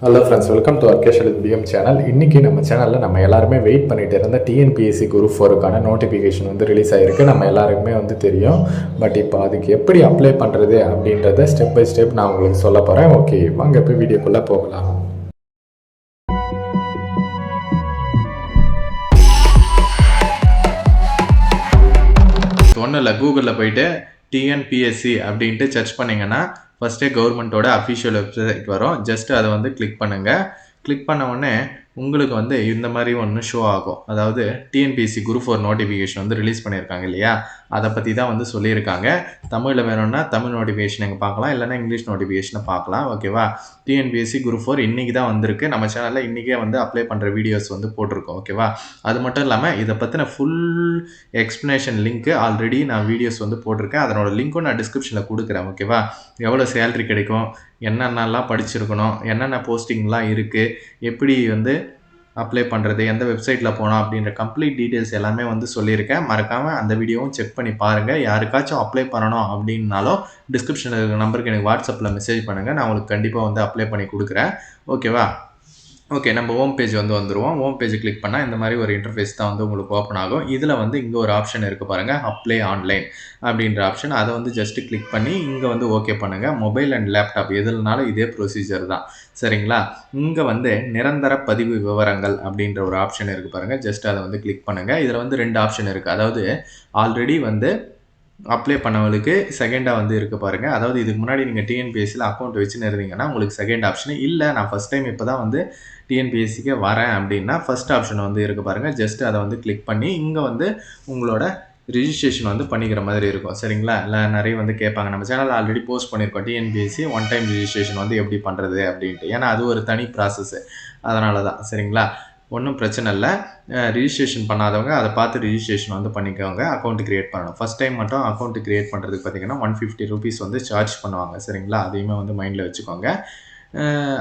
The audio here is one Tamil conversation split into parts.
ஹலோ ஃப்ரெண்ட்ஸ், வெல்கம் டு அர்கேஷல் பிஎம் சேனல். இன்றைக்கி நம்ம சேனலில் நம்ம எல்லாருமே வெயிட் பண்ணிட்டு இருந்த டிஎன்பிஎஸ்சி குரூப் 4க்கான நோட்டிஃபிகேஷன் வந்து ரிலீஸ் ஆகிருக்கு. நம்ம எல்லாருக்குமே வந்து தெரியும். பட் இப்போ அதுக்கு எப்படி அப்ளை பண்ணுறது அப்படின்றத ஸ்டெப் பை ஸ்டெப் நான் உங்களுக்கு சொல்ல போகிறேன். ஓகே, வாங்க இப்போ வீடியோக்குள்ளே போகலாம். ஒன்றும் இல்லை, கூகுளில் போயிட்டு டிஎன்பிஎஸ்சி அப்படின்ட்டு சர்ச் பண்ணிங்கன்னா ஃபஸ்ட்டே கவர்மெண்ட்டோட அஃபிஷியல் வெப்சைட் வரும். ஜஸ்ட் அதை வந்து கிளிக் பண்ணுங்கள். கிளிக் பண்ண உடனே உங்களுக்கு வந்து இந்த மாதிரி ஒன்று ஷோ ஆகும். அதாவது டிஎன்பிஎஸ்சி குரூப் 4 நோட்டிஃபிகேஷன் வந்து ரிலீஸ் பண்ணியிருக்காங்க இல்லையா, அதை பற்றி தான் வந்து சொல்லியிருக்காங்க. தமிழில் வேணும்னா தமிழ் நோட்டிஃபிகேஷன் எங்கே பார்க்கலாம், இல்லைனா இங்கிலீஷ் நோட்டிஃபிகேஷனை பார்க்கலாம். ஓகேவா, டிஎன்பிஎஸ்சி குரூப் 4 இன்றைக்கி தான் வந்திருக்கு. நம்ம சேனலில் இன்றைக்கே வந்து அப்ளை பண்ணுற வீடியோஸ் வந்து போட்டிருக்கோம். ஓகேவா, அது மட்டும் இல்லாமல் இதை பற்றின ஃபுல் எக்ஸ்ப்ளனேஷன் லிங்க்கு ஆல்ரெடி நான் வீடியோஸ் வந்து போட்டிருக்கேன். அதனோட லிங்க்கும் நான் டிஸ்கிரிப்ஷனில் கொடுக்குறேன். ஓகேவா, எவ்வளோ சேலரி கிடைக்கும், என்னென்னலாம் படிச்சிருக்கணும், என்னென்ன போஸ்டிங்லாம் இருக்குது, எப்படி வந்து அப்ளை பண்ணுறது, எந்த வெப்சைட்டில் போனோம் அப்படின்ற கம்ப்ளீட் டீட்டெயில்ஸ் எல்லாமே வந்து சொல்லியிருக்கேன். மறக்காமல் அந்த வீடியோவும் செக் பண்ணி பாருங்கள். யாருக்காச்சும் அப்ளை பண்ணணும் அப்படின்னாலும் டிஸ்கிரிப்ஷனில் இருக்கிற நம்பருக்கு எனக்கு வாட்ஸ்அப்பில் மெசேஜ் பண்ணுங்கள். நான் உங்களுக்கு கண்டிப்பாக வந்து அப்ளை பண்ணி கொடுக்குறேன். ஓகேவா, ஓகே, நம்ம ஹோம் பேஜ் வந்து வந்துடுவோம். ஹோம் பேஜ் கிளிக் பண்ணால் இந்த மாதிரி ஒரு இன்டர்ஃபேஸ் தான் வந்து உங்களுக்கு ஓப்பன் ஆகும். இதில் வந்து இங்கே ஒரு ஆப்ஷன் இருக்குது பாருங்கள், அப்ளை ஆன்லைன் அப்படின்ற ஆப்ஷன். அதை வந்து ஜஸ்ட்டு கிளிக் பண்ணி இங்கே வந்து ஓகே பண்ணுங்கள். மொபைல் அண்ட் லேப்டாப் எதுனாலும் இதே ப்ரொசீஜர் தான், சரிங்களா. இங்கே வந்து நிரந்தர பதிவு விவரங்கள் அப்படின்ற ஒரு ஆப்ஷன் இருக்குது பாருங்கள். ஜஸ்ட் அதை வந்து கிளிக் பண்ணுங்கள். இதில் வந்து 2 ஆப்ஷன் இருக்குது. அதாவது ஆல்ரெடி வந்து அப்ளை பண்ணவங்களுக்கு செகண்டாக வந்து இருக்குது பாருங்கள். அதாவது இதுக்கு முன்னாடி நீங்கள் டிஎன்பிஎஸ்சியில் அக்கௌண்ட் வச்சுன்னு இருந்தீங்கன்னா உங்களுக்கு செகண்ட் ஆப்ஷன். இல்லை நான் ஃபஸ்ட் டைம் இப்போ தான் வந்து டிஎன்பிஎஸ்சிக்கு வரேன் அப்படின்னா ஃபஸ்ட் ஆப்ஷன் வந்து இருக்குது பாருங்கள். ஜஸ்ட் அதை வந்து கிளிக் பண்ணி இங்கே வந்து உங்களோட ரிஜிஸ்ட்ரேஷன் வந்து பண்ணிக்கிற மாதிரி இருக்கும், சரிங்களா. இல்லை நிறைய வந்து கேட்பாங்க, நம்ம சேனல் ஆல்ரெடி போஸ்ட் பண்ணியிருக்கோம் டிஎன்பிஎஸ்சி ஒன் டைம் ரிஜிஸ்ட்ரேஷன் வந்து எப்படி பண்ணுறது அப்படின்ட்டு. ஏன்னா அது ஒரு தனி ப்ராசஸ்ஸு, அதனால தான், சரிங்களா. ஒன்றும் பிரச்சனை இல்லை. ரிஜிஸ்ட்ரேஷன் பண்ணாதவங்க அதை பார்த்து ரிஜிஸ்ட்ரேஷன் வந்து பண்ணிக்கோங்க. அக்கௌண்ட் க்ரியேட் பண்ணணும். ஃபஸ்ட் டைம் மட்டும் அக்கௌண்ட் க்ரியேட் பண்ணுறதுக்கு பார்த்தீங்கன்னா 150 rupees வந்து சார்ஜ் பண்ணுவாங்க, சரிங்களா. அதையுமே வந்து மைண்டில் வச்சுக்கோங்க.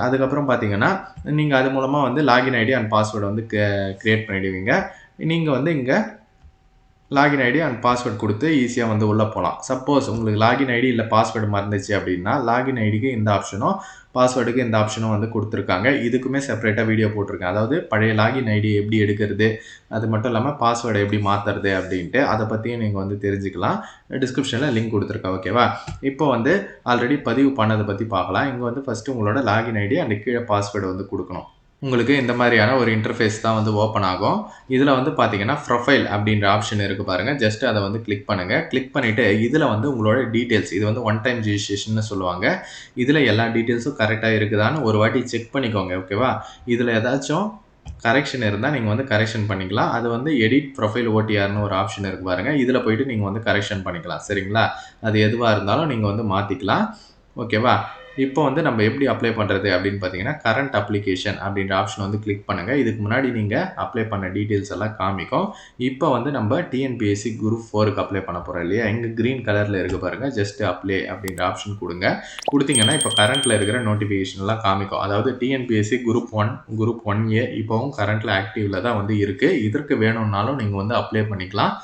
அதுக்கப்புறம் பார்த்தீங்கன்னா நீங்கள் அது மூலமாக வந்து லாகின் ஐடி அண்ட் பாஸ்வேர்டு வந்து க்ரியேட் பண்ணிவிடுவீங்க. நீங்கள் வந்து இங்கே லாகின் ஐடி அண்ட் பாஸ்வேர்டு கொடுத்து ஈஸியாக வந்து உள்ளே போகலாம். சப்போஸ் உங்களுக்கு லாகின் ஐடி இல்லை பாஸ்வேர்டு மறந்துச்சு அப்படின்னா லாகின் ஐடிக்கு இந்த ஆப்ஷனும் பாஸ்வேர்டுக்கு இந்த ஆப்ஷனும் வந்து கொடுத்துருக்காங்க. இதுக்குமே செப்பரேட்டாக வீடியோ போட்டிருக்கேன். அதாவது பழைய லாகின் ஐடி எப்படி எடுக்கிறது, அது மட்டும் இல்லாமல் பாஸ்வேர்டை எப்படி மாற்றுறது அப்படின்ட்டு அதை பற்றியும் நீங்கள் வந்து தெரிஞ்சுக்கலாம். டிஸ்கிரிப்ஷனில் லிங்க் கொடுத்துருக்கேன். ஓகேவா, இப்போ வந்து ஆல்ரெடி பதிவு பண்ணதை பற்றி பார்க்கலாம். இங்கே வந்து ஃபஸ்ட்டு உங்களோட லாகின் ஐடி அண்ட் கீழே பாஸ்வேர்டு வந்து கொடுக்கணும். உங்களுக்கு இந்த மாதிரியான ஒரு இன்டர்ஃபேஸ் தான் வந்து ஓப்பன் ஆகும். இதில் வந்து பார்த்தீங்கன்னா ப்ரொஃபைல் அப்படின்ற ஆப்ஷன் இருக்குது பாருங்கள். ஜஸ்ட் அதை வந்து கிளிக் பண்ணுங்கள். கிளிக் பண்ணிவிட்டு இதில் வந்து உங்களோட டீட்டெயில்ஸ், இது வந்து ஒன் டைம் ரிஜிஸ்ட்ரேஷன் சொல்லுவாங்க. இதில் எல்லா டீட்டெயில்ஸும் கரெக்டாக இருக்குதான்னு ஒரு வாட்டி செக் பண்ணிக்கோங்க. ஓகேவா, இதில் ஏதாச்சும் கரெக்ஷன் இருந்தால் நீங்கள் வந்து கரெக்ஷன் பண்ணிக்கலாம். அது வந்து எடிட் ப்ரொஃபைல் ஓடிஆர்னு ஒரு ஆப்ஷன் இருக்குது பாருங்கள். இதில் போய்ட்டு நீங்கள் வந்து கரெக்ஷன் பண்ணிக்கலாம், சரிங்களா. அது எதுவாக இருந்தாலும் நீங்கள் வந்து மாற்றிக்கலாம். ஓகேவா, இப்போ வந்து நம்ம எப்படி அப்ளை பண்ணுறது அப்படின்னு பார்த்தீங்கன்னா கரண்ட் அப்ளிகேஷன் அப்படின்ற ஆப்ஷன் வந்து கிளிக் பண்ணுங்கள். இதுக்கு முன்னாடி நீங்கள் அப்ளை பண்ண டீட்டெயில்ஸ் எல்லாம் காமிக்கும். இப்போ வந்து நம்ம டிஎன்பிஎஸ்சி குரூப் 4க்கு அப்ளை பண்ண போகிறோம் இல்லையா, இங்கே க்ரீன் கலரில் இருக்குது பாருங்கள். ஜஸ்ட் அப்ளை அப்படின்ற ஆப்ஷன் கொடுங்க. கொடுத்தீங்கன்னா இப்போ கரண்ட்டில் இருக்கிற நோட்டிஃபிகேஷன்லாம் காமிக்கும். அதாவது டிஎன்பிஎஸ்சி குரூப் 1 குரூப் 1A இப்போவும் கரண்ட்டில் ஆக்டிவில் தான் வந்து இருக்குது. இதற்கு வேணும்னாலும் நீங்கள் வந்து அப்ளை பண்ணிக்கலாம்.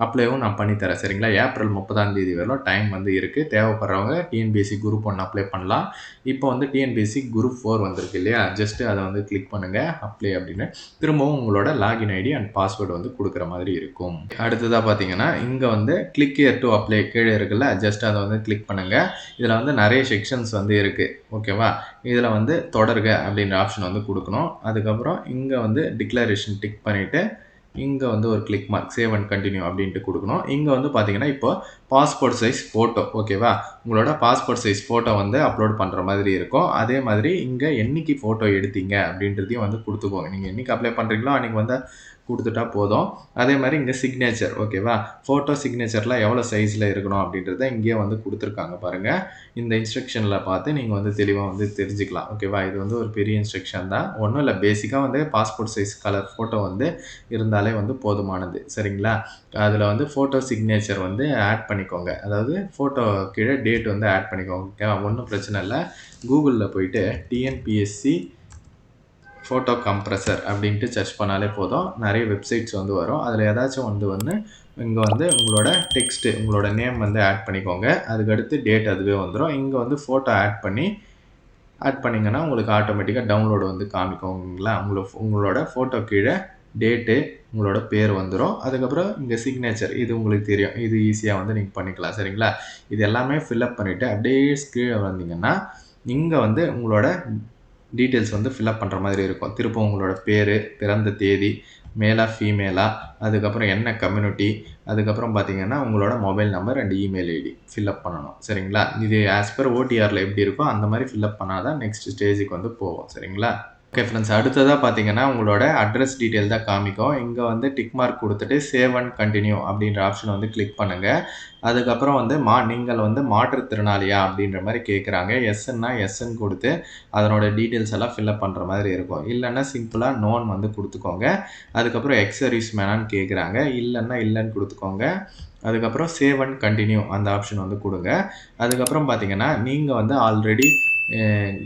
அப்ளைவும் நான் பண்ணித்தரேன், சரிங்களா. ஏப்ரல் 30 வரலும் டைம் வந்து இருக்குது. தேவைப்படுறவங்க டிஎன்பிஎஸ்சி குரூப் 1 அப்ளை பண்ணலாம். இப்போ வந்து டிஎன்பிஎஸ்சி குரூப் 4 வந்திருக்கு இல்லையா, ஜஸ்ட்டு அதை வந்து கிளிக் பண்ணுங்கள் அப்ளை அப்படின்னு. திரும்பவும் உங்களோட லாகின் ஐடி அண்ட் பாஸ்வேர்டு வந்து கொடுக்குற மாதிரி இருக்கும். அடுத்ததாக பார்த்தீங்கன்னா இங்கே வந்து கிளிக் ஹியர் டு அப்ளை கீழே இருக்குல்ல, ஜஸ்ட் அதை வந்து கிளிக் பண்ணுங்கள். இதில் வந்து நிறைய செக்ஷன்ஸ் வந்து இருக்குது. ஓகேவா, இதில் வந்து தொடர்க அப்படின்ற ஆப்ஷன் வந்து கொடுக்கணும். அதுக்கப்புறம் இங்கே வந்து டிக்ளரேஷன் டிக் பண்ணிவிட்டு இங்கே வந்து ஒரு click mark save and continue அப்படின்ட்டு கொடுக்கணும். இங்கே வந்து பார்த்தீங்கன்னா இப்போ பாஸ்போர்ட் சைஸ் ஃபோட்டோ, ஓகேவா, உங்களோட பாஸ்போர்ட் சைஸ் ஃபோட்டோ வந்து அப்லோட் பண்ணுற மாதிரி இருக்கும். அதே மாதிரி இங்கே என்றைக்கு ஃபோட்டோ எடுத்தீங்க அப்படின்றதையும் வந்து கொடுத்துக்கோங்க. நீங்கள் என்றைக்கு அப்ளை பண்ணுறீங்களோ அன்றைக்கி வந்து கொடுத்துட்டா போதும். அதே மாதிரி இங்கே சிக்னேச்சர், ஓகேவா, ஃபோட்டோ சிக்னேச்சர்லாம் எவ்வளோ சைஸில் இருக்கணும் அப்படின்றத இங்கேயே வந்து கொடுத்துருக்காங்க பாருங்கள். இந்த இன்ஸ்ட்ரக்ஷனில் பார்த்து நீங்கள் வந்து தெளிவாக வந்து தெரிஞ்சுக்கலாம். ஓகேவா, இது வந்து ஒரு பெரிய இன்ஸ்ட்ரக்ஷன் தான். ஒன்றும் இல்லை, பேசிக்காக வந்து பாஸ்போர்ட் சைஸ் கலர் ஃபோட்டோ வந்து இருந்தாலே வந்து போதுமானது, சரிங்களா. அதில் வந்து ஃபோட்டோ சிக்னேச்சர் வந்து ஆட் பண்ணிக்கோங்க. அதாவது ஃபோட்டோ கீழே டேட் வந்து ஆட் பண்ணிக்கோங்க. ஓகேவா, ஒன்றும் பிரச்சனை இல்லை. கூகுளில் போயிட்டு டிஎன்பிஎஸ்சி ஃபோட்டோ கம்ப்ரஸர் அப்படின்ட்டு சர்ச் பண்ணாலே போதும். நிறைய வெப்சைட்ஸ் வந்து வரும். அதில் ஏதாச்சும் வந்து இங்கே வந்து உங்களோட டெக்ஸ்ட்டு, உங்களோட நேம் வந்து ஆட் பண்ணிக்கோங்க. அதுக்கடுத்து டேட் அதுவே வந்துடும். இங்கே வந்து ஃபோட்டோ ஆட் பண்ணி ஆட் பண்ணிங்கன்னா உங்களுக்கு ஆட்டோமேட்டிக்காக டவுன்லோடு வந்து காமிக்குங்களா. உங்களோட ஃபோட்டோ கீழே டேட்டு, உங்களோட பேர் வந்துடும். அதுக்கப்புறம் இங்கே சிக்னேச்சர் இது உங்களுக்கு தெரியும். இது ஈஸியாக வந்து நீங்கள் பண்ணிக்கலாம் சரிங்களா. இது எல்லாமே ஃபில்அப் பண்ணிவிட்டு அப்படியே கீழே வந்தீங்கன்னா இங்கே வந்து உங்களோட டீட்டெயில்ஸ் வந்து ஃபில்அப் பண்ணுற மாதிரி இருக்கும். திரும்ப உங்களோட பேர், பிறந்த தேதி, மேலா ஃபீமேலா, அதுக்கப்புறம் என்ன கம்யூனிட்டி, அதுக்கப்புறம் பார்த்தீங்கன்னா உங்களோட mobile number and email ID fill up பண்ணணும் சரிங்களா. இது ஆஸ் பர் ஓடிஆரில் எப்படி இருக்கோ அந்த மாதிரி ஃபில்அப் பண்ணால் தான் நெக்ஸ்ட் ஸ்டேஜுக்கு வந்து போவோம் சரிங்களா. ஓகே ஃப்ரெண்ட்ஸ், அடுத்ததாக பார்த்தீங்கன்னா உங்களோட அட்ரஸ் டீட்டெயில் தான் காமிக்கும். இங்கே வந்து டிக் மார்க் கொடுத்துட்டு சேவ் அண்ட் கண்டினியூ அப்படின்ற ஆப்ஷன் வந்து கிளிக் பண்ணுங்கள். அதுக்கப்புறம் வந்து நீங்கள் வந்து மாற்றுத்திறனாளியா அப்படின்ற மாதிரி கேட்குறாங்க. எஸ்ன்னா எஸ்ன்னு கொடுத்து அதனோட டீட்டெயில்ஸ் எல்லாம் ஃபில்அப் பண்ணுற மாதிரி இருக்கும். இல்லைன்னா சிம்பிளாக நோன் வந்து கொடுத்துக்கோங்க. அதுக்கப்புறம் எக்ஸர்வீஸ் மேனான்னு கேட்குறாங்க. இல்லைன்னா இல்லைன்னு கொடுத்துக்கோங்க. அதுக்கப்புறம் சேவ் அண்ட் கண்டினியூ அந்த ஆப்ஷன் வந்து கொடுங்க. அதுக்கப்புறம் பார்த்தீங்கன்னா நீங்கள் வந்து ஆல்ரெடி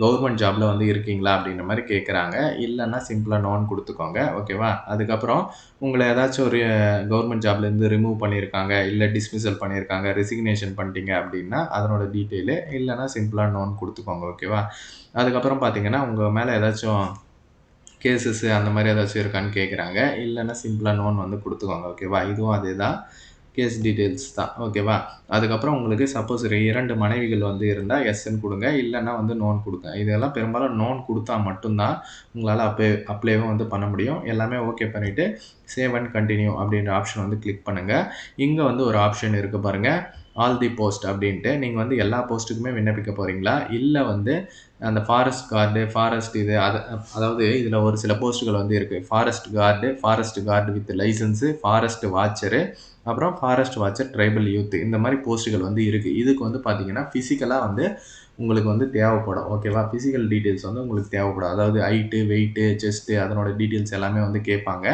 கவர்மெண்ட் ஜாபில் வந்து இருக்கீங்களா அப்படின்ற மாதிரி கேட்குறாங்க. இல்லைன்னா சிம்பிளாக நோன் கொடுத்துக்கோங்க. ஓகேவா. அதுக்கப்புறம் உங்களை ஏதாச்சும் ஒரு கவர்மெண்ட் ஜாப்லேருந்து ரிமூவ் பண்ணியிருக்காங்க, இல்லை டிஸ்மிசல் பண்ணியிருக்காங்க, ரெசிக்னேஷன் பண்ணிட்டீங்க அப்படின்னா அதனோட டீட்டெயிலு. இல்லைன்னா சிம்பிளாக நோன் கொடுத்துக்கோங்க. ஓகேவா. அதுக்கப்புறம் பார்த்தீங்கன்னா உங்கள் மேலே ஏதாச்சும் கேசஸ்ஸு அந்த மாதிரி ஏதாச்சும் இருக்கான்னு கேட்குறாங்க. இல்லைன்னா சிம்பிளாக நோன் வந்து கொடுத்துக்கோங்க. ஓகேவா. இதுவும் அதே தான், கேஸ் டீட்டெயில்ஸ் தான். ஓகேவா. அதுக்கப்புறம் உங்களுக்கு சப்போஸ் 2 மனைவிகள் வந்து இருந்தால் எஸ்ன்னு கொடுங்க. இல்லைன்னா வந்து நோன் கொடுங்க. இதெல்லாம் பெரும்பாலும் நோன் கொடுத்தா மட்டும்தான் உங்களால் அப்ளைவும் வந்து பண்ண முடியும். எல்லாமே ஓகே பண்ணிவிட்டு சேவ் அண்ட் கண்டினியூ அப்படின்ற ஆப்ஷன் வந்து கிளிக் பண்ணுங்கள். இங்கே வந்து ஒரு ஆப்ஷன் இருக்குது பாருங்கள், ஆல் தி போஸ்ட் அப்படின்ட்டு. நீங்கள் வந்து எல்லா போஸ்ட்டுக்குமே விண்ணப்பிக்க போகிறீங்களா, இல்லை வந்து அந்த ஃபாரஸ்ட் கார்டு, ஃபாரஸ்ட் இது அதாவது இதில் ஒரு சில போஸ்ட்டுகள் வந்து இருக்குது. Forest card with licence, forest வாட்சரு, அப்புறம் ஃபாரஸ்ட் வாட்சர் ட்ரைபல் யூத், இந்த மாதிரி போஸ்ட்டுகள் வந்து இருக்குது. இதுக்கு வந்து பார்த்தீங்கன்னா ஃபிசிக்கலாக வந்து உங்களுக்கு வந்து தேவைப்படும். ஓகேவா. ஃபிசிக்கல் டீட்டெயில்ஸ் வந்து உங்களுக்கு தேவைப்படும். அதாவது ஹைட்டு, வெயிட்டு, செஸ்ட்டு அதனோட டீட்டெயில்ஸ் எல்லாமே வந்து கேட்பாங்க.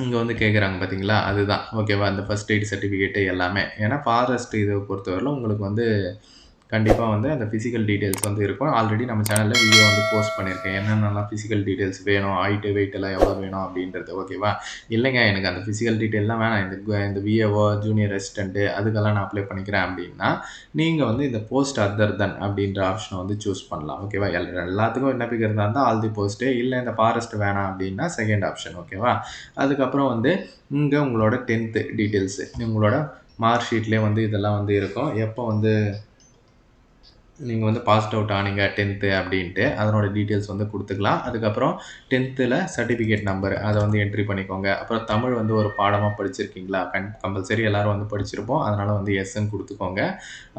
இங்கே வந்து கேட்குறாங்க பார்த்தீங்களா, அதுதான். ஓகேவா. அந்த ஃபர்ஸ்ட் எய்ட் சர்டிஃபிகேட்டு எல்லாமே. ஏன்னா ஃபாரஸ்ட் இதை பொறுத்தவரையிலும் உங்களுக்கு வந்து கண்டிப்பாக வந்து அந்த ஃபிசிக்கல் டீட்டெயில்ஸ் வந்து இருக்கும். ஆல்ரெடி நம்ம சேனலில் வீடியோ வந்து போஸ்ட் பண்ணியிருக்கேன். என்னென்னலாம் ஃபிசிக்கல் டீட்டெயில்ஸ் வேணும், ஹைட்டு, வெயிட் எல்லாம் எவ்வளோ வேணும் அப்படின்றது. ஓகேவா. இல்லைங்க எனக்கு அந்த ஃபிசிக்கல் டீட்டெயில்லாம் வேணாம், இந்த விஏஓ, ஜூனியர் அசிஸ்டண்ட்டு அதுக்கெல்லாம் நான் அப்ளை பண்ணிக்கிறேன் அப்படின்னா நீங்கள் வந்து இந்த போஸ்ட் அதர் தென் அப்படின்ற ஆப்ஷனை வந்து சூஸ் பண்ணலாம். ஓகேவா. எல்லாத்துக்கும் விண்ணப்பிக்கிறதா இருந்தால் ஆல் தி போஸ்ட்டு, இல்லை இந்த ஃபாரஸ்ட் வேணாம் அப்படின்னா செகண்ட் ஆப்ஷன். ஓகேவா. அதுக்கப்புறம் வந்து இங்கே உங்களோட 10th டீட்டெயில்ஸு, உங்களோட மார்க் ஷீட்லேயே வந்து இதெல்லாம் வந்து இருக்கும். எப்போ வந்து நீங்கள் வந்து பாஸ்ட் அவுட் ஆனீங்க 10th அப்படின்ட்டு அதனோட டீட்டெயில்ஸ் வந்து கொடுத்துக்கலாம். அதுக்கப்புறம் 10th சர்டிஃபிகேட் நம்பர் அதை வந்து என்ட்ரி பண்ணிக்கோங்க. அப்புறம் தமிழ் வந்து ஒரு பாடமாக படிச்சிருக்கீங்களா, கம்பல்சரி எல்லோரும் வந்து படிச்சிருப்போம், அதனால் வந்து எஸ்ன்னு கொடுத்துக்கோங்க.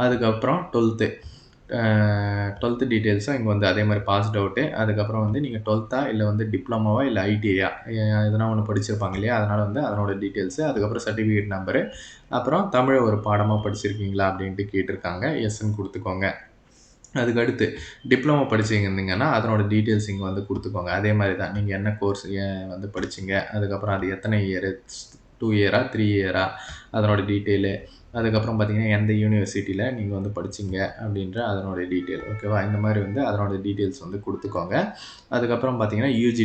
அதுக்கப்புறம் 12th டீட்டெயில்ஸும் இங்கே வந்து அதே மாதிரி பாஸ்ட் அவுட்டு. அதுக்கப்புறம் வந்து நீங்கள் 12th இல்லை வந்து டிப்ளமோவா இல்லை ஐடிஐயா எதனா ஒன்று படிச்சிருப்பாங்க இல்லையா, அதனால் வந்து அதனோட டீட்டெயில்ஸு, அதுக்கப்புறம் சர்டிஃபிகேட் நம்பரு, அப்புறம் தமிழ் ஒரு பாடமாக படிச்சிருக்கீங்களா அப்படின்ட்டு கேட்டிருக்காங்க, எஸ்ன்னு கொடுத்துக்கோங்க. அதுக்கடுத்து டிப்ளமோ படிச்சிருந்தீங்கன்னா அதனோட டீட்டெயில்ஸ் இங்கே வந்து கொடுத்துக்கோங்க. அதே மாதிரி தான் நீங்கள் என்ன கோர்ஸ் வந்து படிச்சிங்க, அதுக்கப்புறம் அது எத்தனை இயரு, 2 இயரா 3 இயரா அதனோட டீட்டெயிலு, அதுக்கப்புறம் பார்த்தீங்கன்னா எந்த யூனிவர்சிட்டியில் நீங்கள் வந்து படிச்சிங்க அப்படின்ற அதனோட டீட்டெயில். ஓகேவா. இந்த மாதிரி வந்து அதனோட டீட்டெயில்ஸ் வந்து கொடுத்துக்கோங்க. அதுக்கப்புறம் பார்த்தீங்கன்னா யூஜி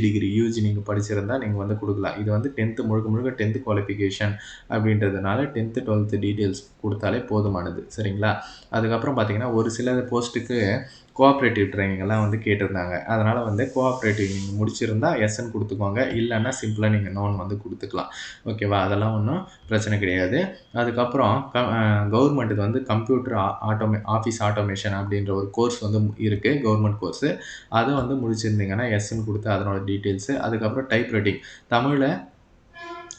நீங்கள் படிச்சிருந்தா நீங்கள் வந்து கொடுக்கலாம். இது வந்து 10th முழுக்க 10th குவாலிஃபிகேஷன் அப்படின்றதுனால 10th 12th டீட்டெயில்ஸ் கொடுத்தாலே போதுமானது சரிங்களா. அதுக்கப்புறம் பார்த்தீங்கன்னா ஒரு சில போஸ்ட்டுக்கு கோஆப்ரேட்டிவ் ட்ரைனிங் எல்லாம் வந்து கேட்டிருந்தாங்க. அதனால் வந்து கோஆப்ரேட்டிவ் நீங்கள் முடிச்சிருந்தா எஸ்ன்னு கொடுத்துக்கோங்க. இல்லைன்னா சிம்பிளாக நீங்கள் நோன் வந்து கொடுத்துக்கலாம். ஓகேவா. அதெல்லாம் ஒன்றும் பிரச்சனை கிடையாது. அதுக்கப்புறம் கவர்மெண்ட்டுக்கு வந்து கம்ப்யூட்டர் ஆஃபீஸ் ஆட்டோமேஷன் அப்படின்ற ஒரு கோர்ஸ் வந்து இருக்குது, கவர்மெண்ட் கோர்ஸு. அதை வந்து முடிச்சிருந்தீங்கன்னா எஸ்ன்னு கொடுத்து அதனோட டீட்டெயில்ஸு. அதுக்கப்புறம் டைப் ரைட்டிங் தமிழில்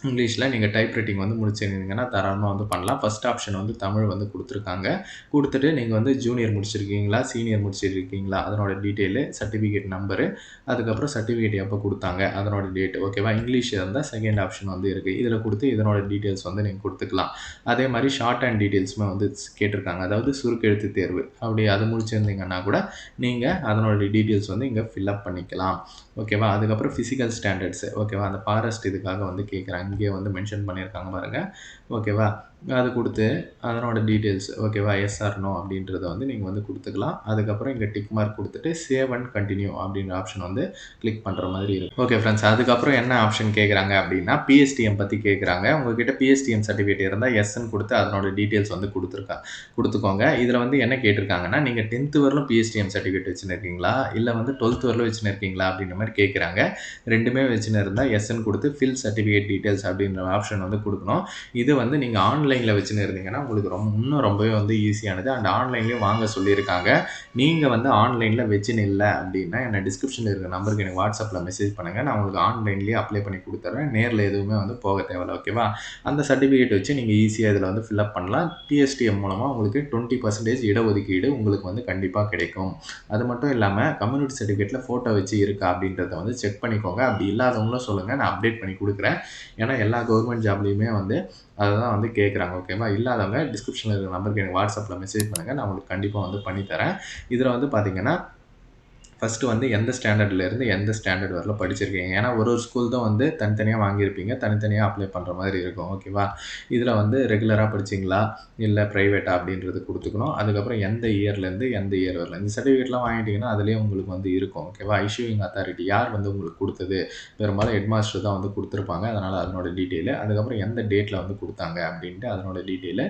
இங்கிலீஷில் நீங்கள் டைப் ரைட்டிங் வந்து முடிச்சிருந்தீங்கன்னா தாராளமாக வந்து பண்ணலாம். ஃபஸ்ட் ஆப்ஷன் வந்து தமிழ் வந்து கொடுத்துருக்காங்க. கொடுத்துட்டு நீங்கள் வந்து ஜூனியர் முடிச்சிருக்கீங்களா, சீனியர் முடிச்சிருக்கீங்களா அதனோட டீட்டெயிலு, சர்டிஃபிகேட் நம்பரு, அதுக்கப்புறம் சர்டிஃபிகேட் எப்போ கொடுத்தாங்க அதனோட டேட்டு. ஓகேவா. இங்கிலீஷ் இருந்தால் செகண்ட் ஆப்ஷன் வந்து இருக்குது. இதில் கொடுத்து இதனோட டீட்டெயில்ஸ் வந்து நீங்கள் கொடுத்துக்கலாம். அதே மாதிரி ஷார்ட் ஹேண்ட் டீட்டெயில்ஸுமே வந்து கேட்டிருக்காங்க. அதாவது சுருக்கெழுத்து தேர்வு அப்படி அது முடிச்சிருந்தீங்கன்னா கூட நீங்கள் அதனோட டீட்டெயில்ஸ் வந்து இங்கே ஃபில்அப் பண்ணிக்கலாம். ஓகேவா. அதுக்கப்புறம் ஃபிசிக்கல் ஸ்டாண்டர்ட்ஸு. ஓகேவா. அந்த ஃபாரஸ்ட் இதுக்காக வந்து கேட்குறாங்க. இங்கே வந்து மென்ஷன் பண்ணியிருக்காங்க பாருங்கள். ஓகேவா. அது குடுத்து, அதனோட டீட்டெயில்ஸ் ஓகேவா? எஸ் ஆர் நோ அப்படின்றத வந்து நீங்க வந்து குடுத்துக்கலாம். அதுக்கப்புறம் இங்க டிக் மார்க் குடுத்துட்டு, சேவ் அண்ட் கன்டின்யூ அப்படின்ற ஆப்ஷன் வந்து கிளிக் பண்ற மாதிரி இருக்கும். Okay friends. அதுக்கப்புறம் என்ன ஆப்ஷன் கேட்குறாங்க அப்படின்னா, பிஎஸ்டிஎம் பத்தி கேட்குறாங்க. உங்ககிட்ட பிஎஸ்டிஎம் சர்டிஃபிகேட் இருந்தா எஸ்ன்னு குடுத்து அதனோட டீட்டெயில்ஸ் வந்து குடுத்துக்கோங்க. இதுல வந்து என்ன கேட்டிருக்காங்கன்னா, நீங்க 10த் வரலும் பிஎஸ்டிஎம் சர்டிஃபிகேட் வச்சுன்னு இருக்கீங்களா? இல்ல வந்து 12த் வரலும் வச்சுன்னு இருக்கீங்களா? அப்படின்ற மாரி கேட்குறாங்க. 2மே வச்சுன்னு இருந்தா எஸ்ன்னு குடுத்து ஃபில் சர்டிஃபிகேட் டீட்டெயில்ஸ் அப்படின்ற ஆப்ஷன் வந்து குடுக்கணும். இது வந்து நீங்க ஆன்லைன்ல வச்சுன்னு இருந்தீங்கன்னா, உங்களுக்கு இன்னும் ரொம்பவே வந்து ஈஸியானது. அண்ட் ஆன்லைன்லயும் வாங்க சொல்லியிருக்காங்க. நீங்க வந்து ஆன்லைன்ல வச்சுன்னு இல்ல அப்படின்னா, என்ன டிஸ்கிரிப்ஷன்ல இருக்க நம்பருக்கு எனக்கு WhatsAppல மெசேஜ் பண்ணுங்க. நான் உங்களுக்கு ஆன்லைன்லயே அப்ளை பண்ணி குடுத்துர்றேன். நேர்ல எதுவுமே வந்து போக தேவையில்ல. ஓகேவா? அந்த சர்டிஃபிகேட் வச்சு நீங்க ஈஸியா இதுல வந்து ஃபில் அப் பண்ணலாம். பிஎஸ்டிஎம் மூலமா உங்களுக்கு 20% இடஒதுக்கீடு உங்களுக்கு வந்து கண்டிப்பா கிடைக்கும். அது மட்டும் இல்லாம கம்யூனிட்டி சர்டிஃபிகேட்ல ஃபோட்டோ வச்சு இருக்கா அப்படின்றத வந்து செக் பண்ணிக்கோங்க. அப்படி இல்லாதவங்களும் சொல்லுங்க. நான் அப்டேட் பண்ணி குடுக்குறேன். ஏன்னா எல்லா கவர்மெண்ட் ஜாப்லயுமே வந்து அததான் வந்து கேட்குறாங்க. ஓகேவா? இல்லாதவங்க டிஸ்கிரிப்ஷன்ல இருக்கிற நம்பருக்கு எனக்கு WhatsAppல மெசேஜ் பண்ணுங்க. நான் உங்களுக்கு கண்டிப்பா வந்து பண்ணி தரேன். இதுல வந்து பார்த்தீங்கன்னா, ஃபர்ஸ்ட்டு வந்து எந்த ஸ்டாண்டர்ட்லேருந்து எந்த ஸ்டாண்டர்ட் வரலும் படிச்சிருக்கீங்க. ஏன்னா ஒரு ஒரு ஸ்கூல் தான் வந்து தனித்தனியா வாங்கியிருப்பீங்க. தனித்தனியா அப்ளை பண்ற மாரி இருக்கும். ஓகேவா? இதுல வந்து ரெகுலரா படிச்சீங்களா? இல்ல பிரைவேட்டா? அப்படின்றது குடுத்துக்கணும். அதுக்கப்புறம் எந்த இயர்லேருந்து எந்த இயர் வரலும். இந்த சர்டிஃபிகேட்லாம் வாங்கிட்டீங்கன்னா, அதிலேயே உங்களுக்கு வந்து இருக்கும். ஓகேவா? இஷ்யூயிங் அத்தாரிட்டி யார் வந்து உங்களுக்கு குடுத்தது? பெரும்பாலும் ஹெட் மாஸ்டர் தான் வந்து குடுத்துருப்பாங்க. அதனால அதனோட டீட்டெயிலு. அதுக்கப்புறம் எந்த டேட்ல வந்து குடுத்தாங்க அப்படின்ட்டு அதனோட டீட்டெயிலு.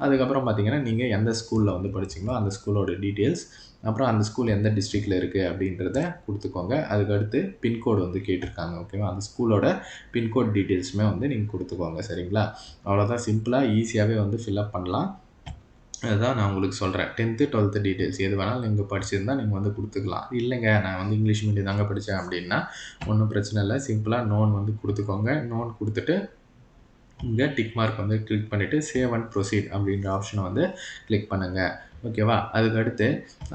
அதுக்கப்புறம் பார்த்தீங்கன்னா, நீங்க எந்த ஸ்கூல்ல வந்து படிச்சீங்களோ, அந்த ஸ்கூலோட டீட்டெயில்ஸ். அப்புறம் அந்த ஸ்கூல் எந்த டிஸ்ட்ரிக்ட்ல இருக்கு அப்படின்றத குடுத்துக்கோங்க. அதுக்கடுத்து பின்கோடு வந்து கேட்டிருக்காங்க. ஓகேவா? அந்த ஸ்கூலோட பின்கோட் டீட்டெயில்ஸுமே வந்து நீங்க குடுத்துக்கோங்க. சரிங்களா? அவ்வளோதான் சிம்பிளா, ஈஸியாவே வந்து ஃபில் அப் பண்ணலாம். அதுதான் நான் உங்களுக்கு சொல்றேன். 10த், 12த் டீட்டெயில்ஸ் எது வேணாலும் நீங்க படிச்சிருந்தா நீங்க வந்து குடுத்துக்கலாம். இல்லைங்க நான் வந்து இங்கிலீஷ் மீடியம் தாங்க படிச்சேன் அப்படின்னா, ஒண்ணும் பிரச்சனை இல்ல. சிம்பிளா நோன்னு வந்து குடுத்துக்கோங்க. நோன்னு குடுத்துட்டு இங்க டிக் மார்க் வந்து கிளிக் பண்ணிட்டு சேவ் அண்ட் ப்ரொசீட் அப்படின்ற ஆப்ஷன வந்து கிளிக் பண்ணுங்க. ஓகேவா? அதுக்கு அடுத்து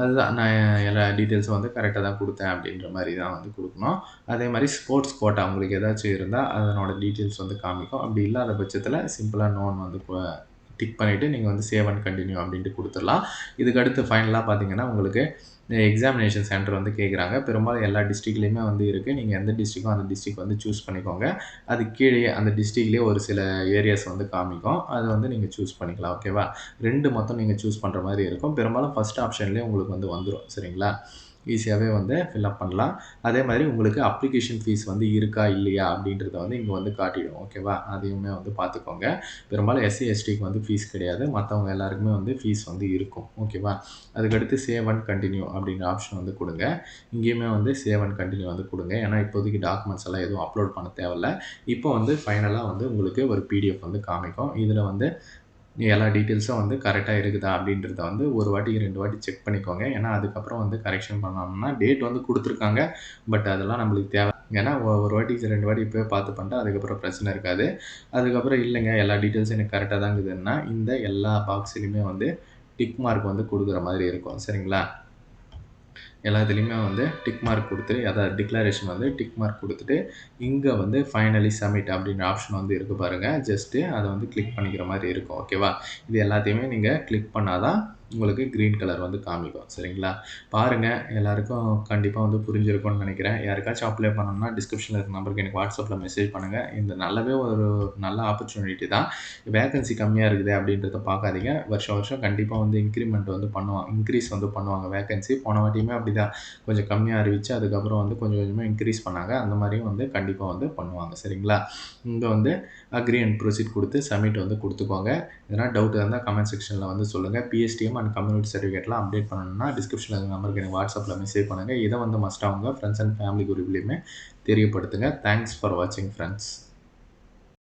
அதுதான் நான் எல்லா டீட்டெயில்ஸும் வந்து கரெக்ட்டா தான் குடுத்தேன் அப்படின்ற மாரி தான் வந்து குடுக்கணும். அதே மாரி ஸ்போர்ட்ஸ் கோட்டா உங்களுக்கு ஏதாச்சும் இருந்தா அதனோட டீட்டெயில்ஸ் வந்து காமிக்கும். அப்படி இல்லாத பட்சத்தில சிம்பிளா நோன்னு வந்து டிக் பண்ணிட்டு நீங்க வந்து சேவ் அண்ட் கன்டின்யூ அப்படின்ட்டு குடுத்துறலாம். இதுக்கு அடுத்து ஃபைனலா பார்த்தீங்கன்னா, உங்களுக்கு எக்ஸாமினேஷன் சென்டர் வந்து கேட்குறாங்க. பெரும்பாலும் எல்லா டிஸ்ட்ரிக்ட்லயுமே வந்து இருக்கு. நீங்க எந்த டிஸ்ட்ரிக்கோ அந்த டிஸ்ட்ரிக்ட் வந்து சூஸ் பண்ணிக்கோங்க. அதுக்கு கீழயே அந்த டிஸ்ட்ரிக்ட்லயே ஒரு சில ஏரியாஸ் வந்து காமிக்கும். அத வந்து நீங்க சூஸ் பண்ணிக்கலாம். ஓகேவா? 2 மொத்தம் நீங்க சூஸ் பண்ற மாரி இருக்கும். பெரும்பாலும் ஃபர்ஸ்ட் ஆப்ஷன்லயே உங்களுக்கு வந்து வந்துரும். சரிங்களா? ஈஸியாவே வந்து ஃபில் அப் பண்ணலாம். அதே மாரி உங்களுக்கு அப்ளிகேஷன் ஃபீஸ் வந்து இருக்கா? இல்லையா? அப்படின்றத வந்து இங்க வந்து காட்டிடும். ஓகேவா? அதையுமே வந்து பார்த்துக்கோங்க. பெரும்பாலும் எஸ்சி, எஸ்டிக்கு வந்து ஃபீஸ் கிடையாது. மத்தவங்க எல்லாருக்குமே வந்து ஃபீஸ் வந்து இருக்கும். ஓகேவா? அதுக்கடுத்து சேவ் அண்ட் கன்டின்யூ அப்படின்ற ஆப்ஷன் வந்து குடுங்க. இங்கேயுமே வந்து சேவ் அண்ட் கன்டின்யூ வந்து குடுங்க. ஏன்னா இப்போதைக்கு டாக்குமெண்ட்ஸ் எல்லாம் எதுவும் அப்லோட் பண்ண தேவையில்ல. இப்போ வந்து ஃபைனலா வந்து உங்களுக்கு ஒரு பிடிஎஃப் வந்து காமிக்கும். இதுல வந்து எல்லா டீட்டெயில்ஸும் வந்து கரெக்ட்டா இருக்குதா அப்படின்றத வந்து 1 வாட்டிக்கு 2 வாட்டி செக் பண்ணிக்கோங்க. ஏன்னா அதுக்கப்புறம் வந்து கரெக்ஷன் பண்ணோம்னா டேட் வந்து குடுத்துருக்காங்க. பட் அதெல்லாம் நம்மளுக்கு தேவை. ஏன்னா ஒரு வாட்டிக்கு 2 வாட்டி இப்பவே பார்த்து பண்ணிட்டா அதுக்கப்புறம் பிரச்சனை இருக்காது. அதுக்கப்புறம் இல்லைங்க எல்லா டீட்டெயில்ஸும் எனக்கு கரெக்ட்டா தான் இருக்குதுன்னா, இந்த எல்லா பாக்ஸ்லயுமே வந்து டிக் மார்க் வந்து குடுக்குற மாதிரி இருக்கும். சரிங்களா? எல்லாத்துலயுமே வந்து டிக் மார்க் குடுத்து, அதாவது டிக்ளரேஷன் வந்து டிக் மார்க் குடுத்துட்டு, இங்க வந்து ஃபைனலி சப்மிட் அப்படின்ற ஆப்ஷன் வந்து இருக்கு பாருங்க. ஜஸ்ட்டு அத வந்து கிளிக் பண்ணிக்கிற மாரி இருக்கும். ஓகேவா? இது எல்லாத்தையுமே நீங்க கிளிக் பண்ணா தான் உங்களுக்கு கிரீன் கலர் வந்து காமிக்கும். சரிங்களா? பாருங்க எல்லாருக்கும் கண்டிப்பா வந்து புரிஞ்சிருக்கும்னு நெனைக்கிறேன். யாருக்காச்சும் அப்ளை பண்ணணும்னா டிஸ்கிரிப்ஷன்ல இருக்க நம்பருக்கு எனக்கு WhatsAppல மெசேஜ் பண்ணுங்க. இந்த ஒரு நல்ல ஆப்பர்ச்சுனிட்டி தான். வேக்கன்சி கம்மியா இருக்குதே அப்படின்றத பார்க்காதீங்க. வருஷம் வருஷம் கண்டிப்பா வந்து இன்கிரிமெண்ட் வந்து இன்கிரீஸ் வந்து பண்ணுவாங்க வேக்கன்சி. போன வாட்டியுமே அப்படிதான். கொஞ்சம் கம்மியா அறிவிச்சு, அதுக்கப்புறம் வந்து கொஞ்சம் கொஞ்சமா இன்கிரீஸ் பண்ணாங்க. அந்த மாரியும் வந்து கண்டிப்பா வந்து பண்ணுவாங்க. சரிங்களா? இங்க வந்து அக்ரி அண்ட் ப்ரொசீட் குடுத்து சப்மிட் வந்து குடுத்துக்கோங்க. எதனா டவுட் இருந்தா கமெண்ட் செக்ஷன்ல வந்து சொல்லுங்க. பிஎஸ்டிஎம் அண்ட் கம்யூனிட்டி சர்டிஃபிகேட்லாம் அப்டேட் பண்ணணும்னா டிஸ்கிரிப்ஷன்ல இருக்க நம்பருக்கு எனக்கு WhatsAppல மெசேஜ் பண்ணுங்க. இத வந்து மஸ்ட்டா உங்க ஃபிரெண்ட்ஸ் அண்ட் ஃபேமிலி குரூப்லயுமே தெரியப்படுத்துங்க. தேங்க்ஸ் ஃபார் வாட்சிங் ஃபிரெண்ட்ஸ்.